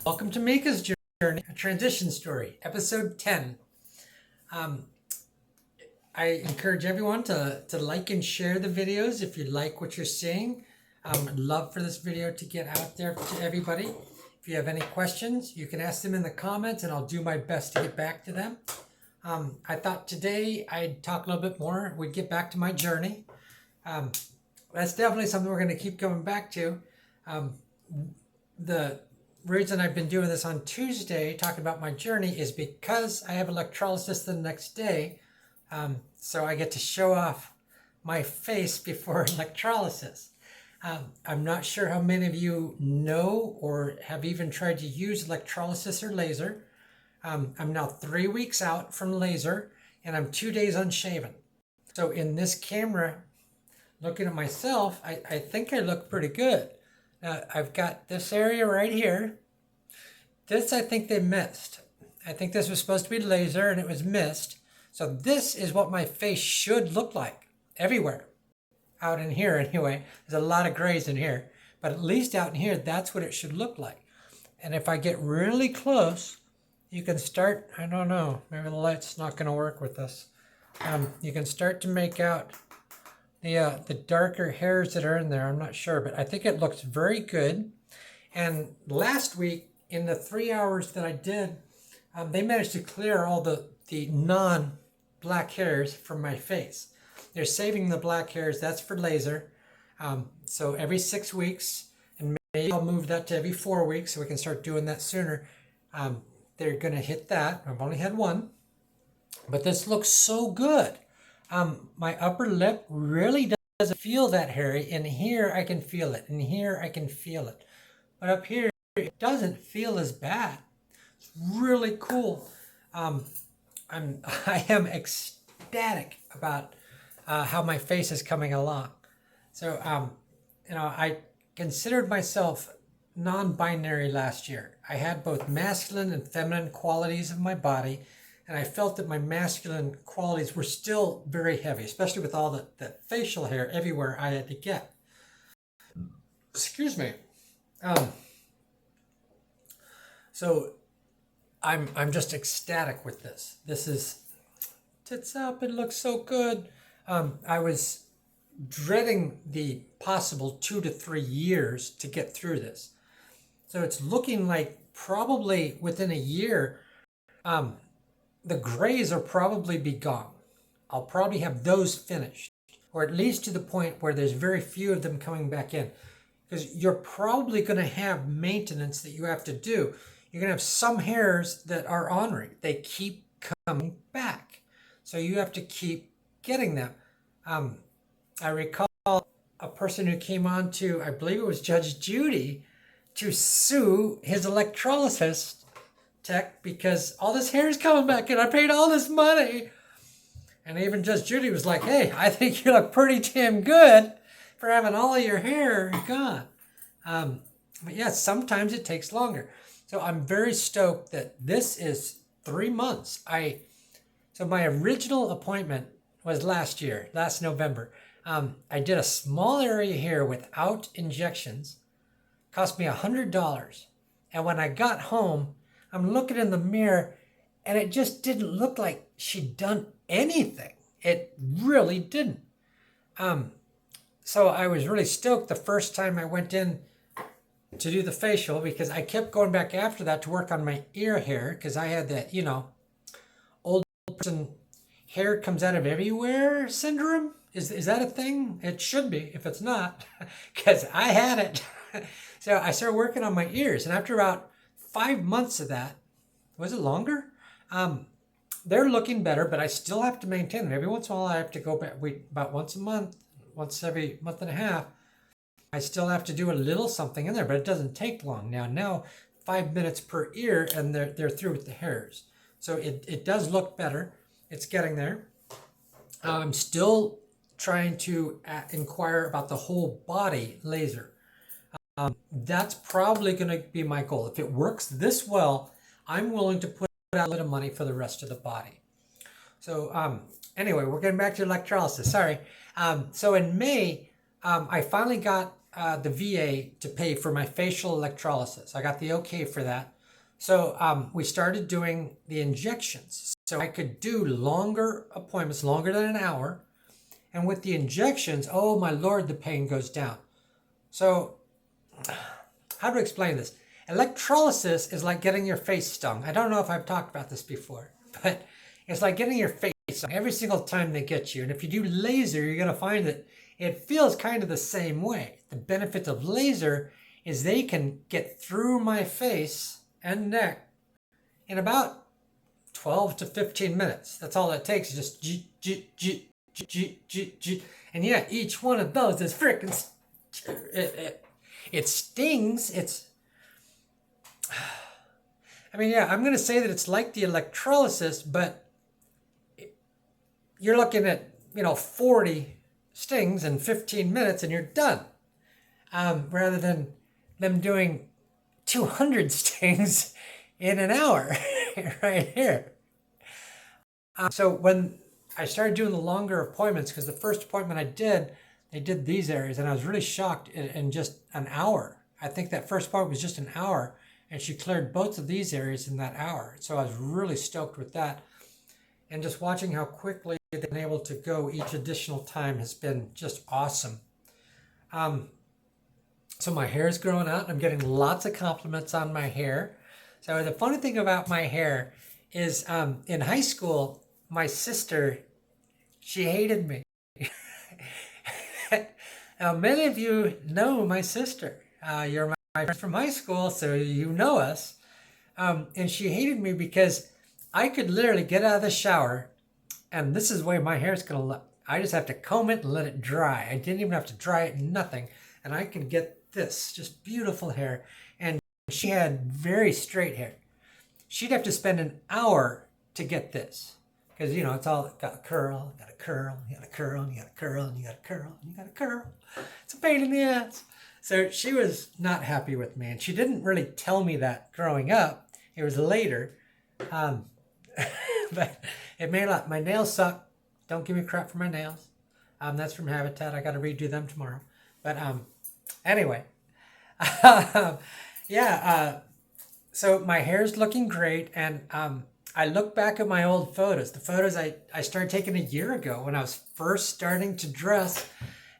Welcome to Mika's Journey, a transition story, episode 10. I encourage everyone to like and share the videos if you like what you're seeing. I'd love for this video to get out there to everybody. If you have any questions, you can ask them in the comments and I'll do my best to get back to them. I thought today I'd talk a little bit more. We'd get back to my journey. That's definitely something we're going to keep coming back to. The reason I've been doing this on Tuesday, talking about my journey, is because I have electrolysis the next day. So I get to show off my face before electrolysis. I'm not sure how many of you know or have even tried to use electrolysis or laser. I'm now 3 weeks out from laser and I'm 2 days unshaven. So in this camera, looking at myself, I think I look pretty good. I've got this area right here. This I think they missed. I think this was supposed to be laser and it was missed. So this is what my face should look like everywhere. Out in here anyway. There's a lot of grays in here. But at least out in here, that's what it should look like. And if I get really close, you can start, I don't know, maybe the light's not going to work with this. You can start to make out the darker hairs that are in there. I'm not sure, but I think it looks very good. And last week, in the 3 hours that I did, they managed to clear all the non-black hairs from my face. They're saving the black hairs. That's for laser. So every 6 weeks, and maybe I'll move that to every 4 weeks so we can start doing that sooner. They're going to hit that. I've only had one. But this looks so good. My upper lip really doesn't feel that hairy. In here, I can feel it. In here, I can feel it. But up here, it doesn't feel as bad. It's really cool. I am ecstatic about how my face is coming along. So, I considered myself non-binary last year. I had both masculine and feminine qualities of my body. And I felt that my masculine qualities were still very heavy, especially with all the facial hair everywhere I had to get. Excuse me. So I'm just ecstatic with this. This is tits up. It looks so good. I was dreading the possible 2 to 3 years to get through this. So it's looking like probably within a year, the grays will probably be gone. I'll probably have those finished, or at least to the point where there's very few of them coming back in. Because you're probably going to have maintenance that you have to do. You're going to have some hairs that are ornery. They keep coming back. So you have to keep getting them. I recall a person who came on to, I believe it was Judge Judy, to sue his electrolysis tech because all this hair is coming back and I paid all this money. And even Judge Judy was like, hey, I think you look pretty damn good for having all of your hair gone. But yeah, sometimes it takes longer. So I'm very stoked that this is 3 months. So my original appointment was last November. I did a small area here without injections. Cost me $100. And when I got home, I'm looking in the mirror and it just didn't look like she'd done anything. It really didn't. So I was really stoked the first time I went in to do the facial because I kept going back after that to work on my ear hair because I had that, old person hair comes out of everywhere syndrome. Is that a thing? It should be if it's not because I had it. So I started working on my ears, and after about 5 months of that, was it longer? They're looking better, but I still have to maintain them. Every once in a while, I have to go back about once a month, once every month and a half. I still have to do a little something in there, but it doesn't take long. Now 5 minutes per ear, and they're through with the hairs. So it does look better. It's getting there. I'm still trying to inquire about the whole body laser. That's probably going to be my goal. If it works this well, I'm willing to put out a little money for the rest of the body. So anyway, we're getting back to electrolysis. Sorry. So in May, I finally got the VA to pay for my facial electrolysis. I got the okay for that. So we started doing the injections. So I could do longer appointments, longer than an hour. And with the injections, oh my Lord, the pain goes down. So how to explain this? Electrolysis is like getting your face stung. I don't know if I've talked about this before, but it's like getting your face stung every single time they get you. And if you do laser, you're going to find that it feels kind of the same way. The benefit of laser is they can get through my face and neck in about 12 to 15 minutes. That's all it takes. Just and yeah, each one of those is freaking it stings. I'm going to say that it's like the electrolysis, but you're looking at 40 stings in 15 minutes and you're done, rather than them doing 200 stings in an hour right here. So when I started doing the longer appointments, because the first appointment I did, they did these areas, and I was really shocked in just an hour. I think that first part was just an hour, and she cleared both of these areas in that hour. So I was really stoked with that. And just watching how quickly they've been able to go each additional time has been just awesome. So my hair is growing out. I'm getting lots of compliments on my hair. So the funny thing about my hair is in high school, my sister, she hated me. Now, many of you know my sister. You're my friend from high school, so you know us. And she hated me because I could literally get out of the shower, and this is the way my hair's going to look. I just have to comb it and let it dry. I didn't even have to dry it, nothing. And I can get this, just beautiful hair. And she had very straight hair. She'd have to spend an hour to get this. Because, it's all got a curl, got a curl, you got a curl, and you got a curl, and you got a curl, and you got a curl. It's a pain in the ass. So she was not happy with me. And she didn't really tell me that growing up. It was later. But it made a lot. My nails suck. Don't give me crap for my nails. That's from Habitat. I got to redo them tomorrow. But anyway. So my hair's looking great. And I look back at my old photos, the photos I started taking a year ago when I was first starting to dress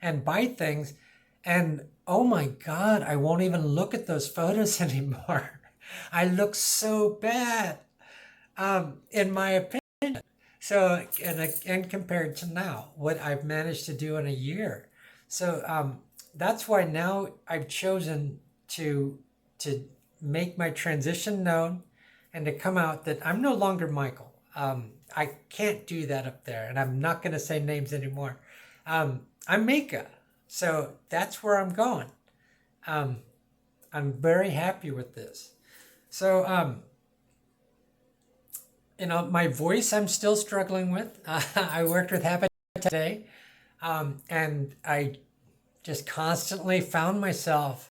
and buy things. And oh my God, I won't even look at those photos anymore. I look so bad, in my opinion. So, and compared to now, what I've managed to do in a year. So that's why now I've chosen to make my transition known and to come out that I'm no longer Michael. I can't do that up there, and I'm not going to say names anymore. I'm Mika, so that's where I'm going. I'm very happy with this. So, my voice I'm still struggling with. I worked with Habitat today, and I just constantly found myself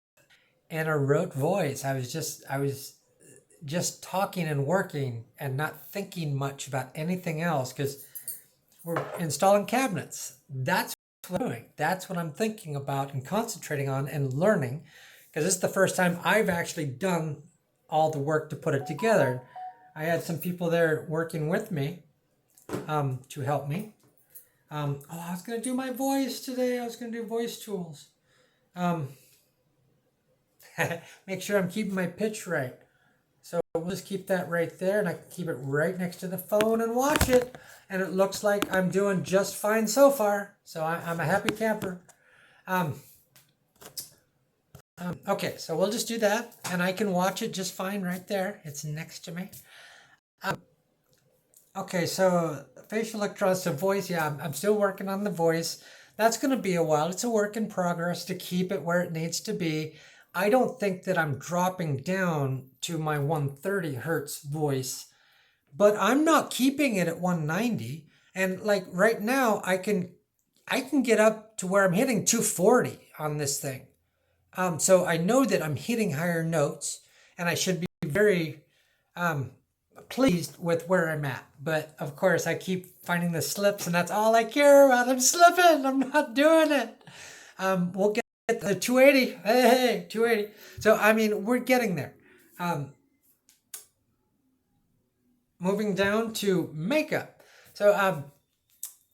in a rote voice. I was just talking and working and not thinking much about anything else because we're installing cabinets. That's what I'm doing. That's what I'm thinking about and concentrating on and learning, because this is the first time I've actually done all the work to put it together. I had some people there working with me to help me. I was going to do my voice today. I was going to do voice tools. Make sure I'm keeping my pitch right. So we'll just keep that right there, and I can keep it right next to the phone and watch it. And it looks like I'm doing just fine so far. So I'm a happy camper. Okay, so we'll just do that, and I can watch it just fine right there. It's next to me. Okay, so facial electrolysis, voice. Yeah, I'm still working on the voice. That's going to be a while. It's a work in progress to keep it where it needs to be. I don't think that I'm dropping down to my 130 hertz voice, but I'm not keeping it at 190. And like right now, I can get up to where I'm hitting 240 on this thing. So I know that I'm hitting higher notes, and I should be very pleased with where I'm at. But of course, I keep finding the slips, and that's all I care about. I'm slipping. I'm not doing it. We'll get the 280. Hey, 280. So, we're getting there. moving down to makeup. So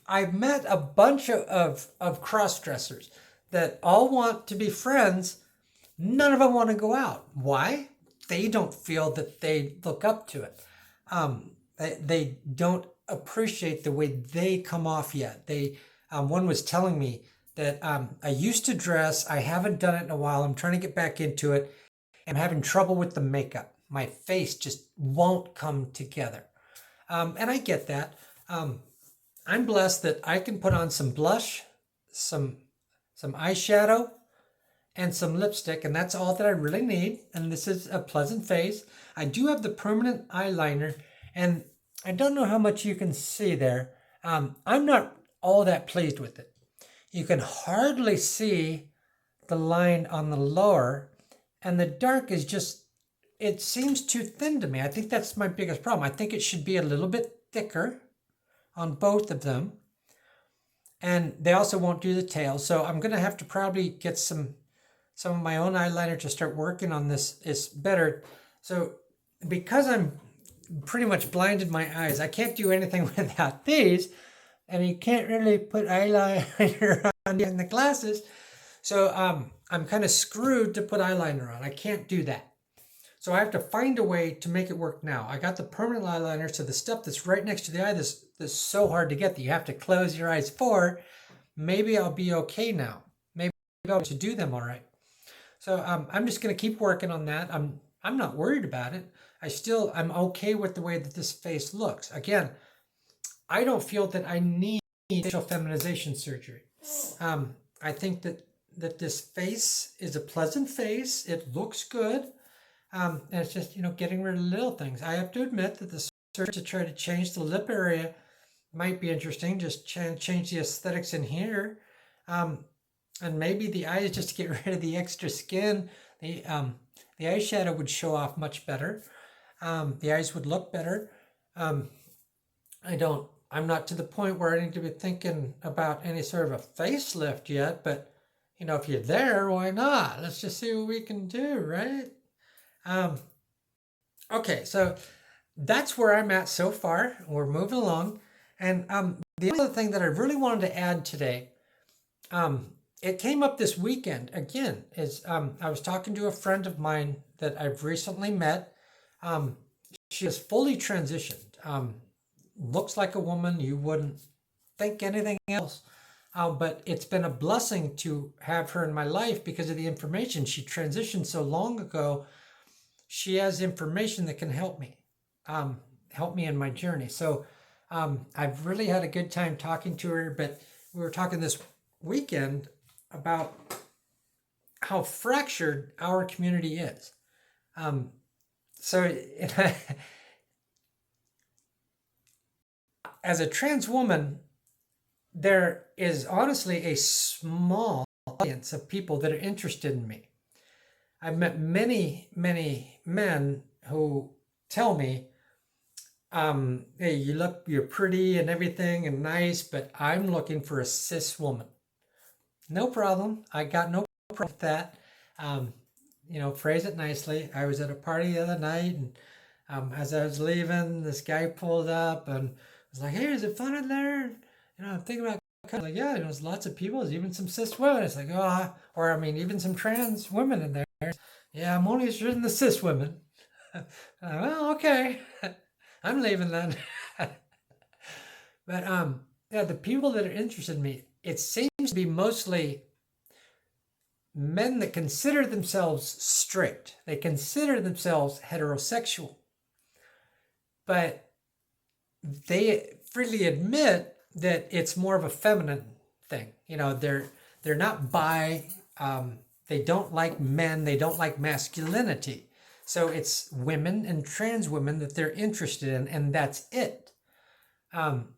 I've met a bunch of cross-dressers that all want to be friends. None of them want to go out. Why? They don't feel that they look up to it. They don't appreciate the way they come off yet. One was telling me that I used to dress. I haven't done it in a while. I'm trying to get back into it. I'm having trouble with the makeup. My face just won't come together. And I get that. I'm blessed that I can put on some blush, some eyeshadow, and some lipstick, and that's all that I really need. And this is a pleasant face. I do have the permanent eyeliner, and I don't know how much you can see there. I'm not all that pleased with it. You can hardly see the line on the lower, and the dark is just, it seems too thin to me. I think that's my biggest problem. I think it should be a little bit thicker on both of them. And they also won't do the tail. So I'm going to have to probably get some of my own eyeliner to start working on this is better. So because I'm pretty much blinded my eyes, I can't do anything without these. And you can't really put eyeliner on in the glasses. So I'm kind of screwed to put eyeliner on. I can't do that. So I have to find a way to make it work now. I got the permanent eyeliner, so the stuff that's right next to the eye that's so hard to get that you have to close your eyes for. Maybe I'll be okay now. Maybe I'll be able to do them all right. So I'm just going to keep working on that. I'm not worried about it. I'm okay with the way that this face looks. Again, I don't feel that I need facial feminization surgery. I think that this face is a pleasant face. It looks good. And it's just, getting rid of little things. I have to admit that the surgery to try to change the lip area might be interesting. Just change the aesthetics in here. And maybe the eyes, just to get rid of the extra skin. The eyeshadow would show off much better. The eyes would look better. I'm not to the point where I need to be thinking about any sort of a facelift yet, but if you're there, why not? Let's just see what we can do, right? Okay, so that's where I'm at so far. We're moving along. And the other thing that I really wanted to add today, it came up this weekend again, is I was talking to a friend of mine that I've recently met. She is fully transitioned. Looks like a woman. You wouldn't think anything else. But it's been a blessing to have her in my life because of the information. She transitioned so long ago. She has information that can help me in my journey. So I've really had a good time talking to her, but we were talking this weekend about how fractured our community is. So as a trans woman, there is honestly a small audience of people that are interested in me. I've met many, many men who tell me, hey, you're pretty and everything and nice, but I'm looking for a cis woman. No problem. I got no problem with that. Phrase it nicely. I was at a party the other night, and as I was leaving, this guy pulled up and was like, hey, is it fun in there? I'm thinking about like, yeah, there's lots of people. There's even some cis women. It's like, even some trans women in there. Yeah, I'm only interested in the cis women. Well, okay. I'm leaving then. But the people that are interested in me, it seems to be mostly men that consider themselves straight. They consider themselves heterosexual. But they freely admit that it's more of a feminine thing. They're not bi. They don't like men. They don't like masculinity. So it's women and trans women that they're interested in, and that's it.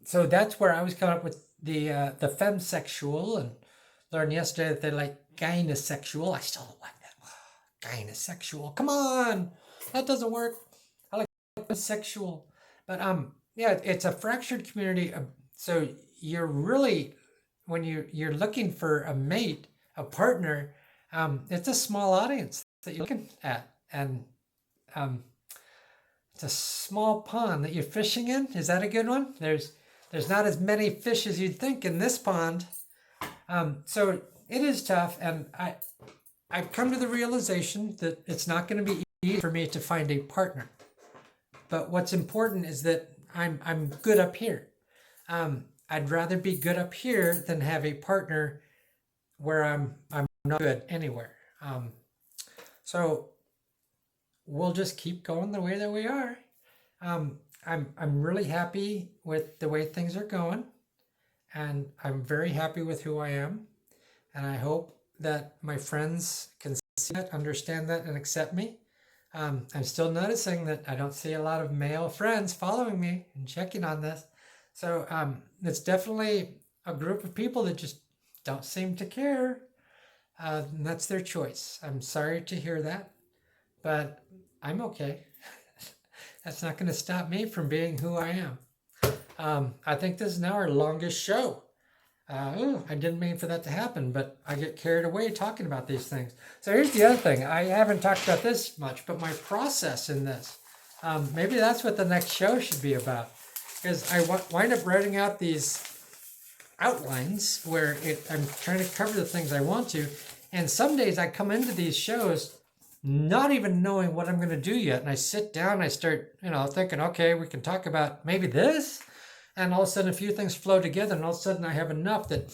So that's where I was coming up with the femsexual, and learned yesterday that they like gynosexual. I still don't like that. Gynosexual. Come on, that doesn't work. I like sexual, but it's a fractured community. So you're really, when you're looking for a mate, a partner, it's a small audience that you're looking at, and it's a small pond that you're fishing in. Is that a good one? There's not as many fish as you'd think in this pond. So it is tough, and I've come to the realization that it's not going to be easy for me to find a partner. But what's important is that I'm good up here. I'd rather be good up here than have a partner where I'm not good anywhere. So we'll just keep going the way that we are. I'm really happy with the way things are going, and I'm very happy with who I am. And I hope that my friends can see that, understand that, and accept me. I'm still noticing that I don't see a lot of male friends following me and checking on this. So it's definitely a group of people that just don't seem to care. And that's their choice. I'm sorry to hear that, but I'm okay. That's not going to stop me from being who I am. I think this is now our longest show. I didn't mean for that to happen, but I get carried away talking about these things. So here's the other thing. I haven't talked about this much, but my process in this. Maybe that's what the next show should be about. Because I wind up writing out these outlines where I'm trying to cover the things I want to. And some days I come into these shows not even knowing what I'm going to do yet. And I sit down and I start, thinking, okay, we can talk about maybe this. And all of a sudden a few things flow together. And all of a sudden I have enough that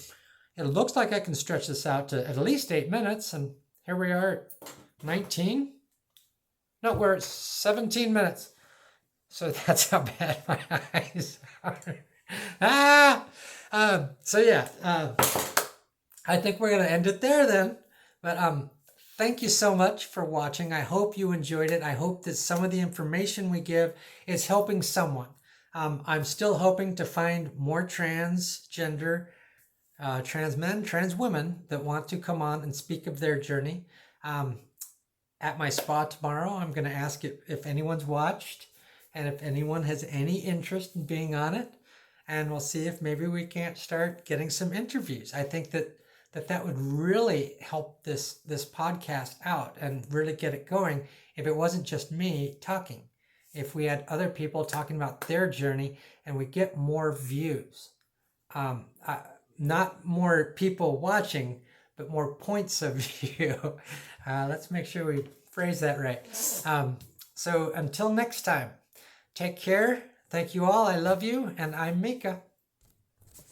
it looks like I can stretch this out to at least 8 minutes. And here we are at 19. No, we're at 17 minutes. So that's how bad my eyes are. I think we're going to end it there then. But thank you so much for watching. I hope you enjoyed it. I hope that some of the information we give is helping someone. I'm still hoping to find more transgender, trans men, trans women that want to come on and speak of their journey. At my spa tomorrow, I'm going to ask if anyone's watched and if anyone has any interest in being on it. And we'll see if maybe we can't start getting some interviews. I think that would really help this podcast out and really get it going if it wasn't just me talking. If we had other people talking about their journey and we get more views. Not more people watching, but more points of view. Let's make sure we phrase that right. So until next time, take care. Thank you all. I love you. And I'm Mika.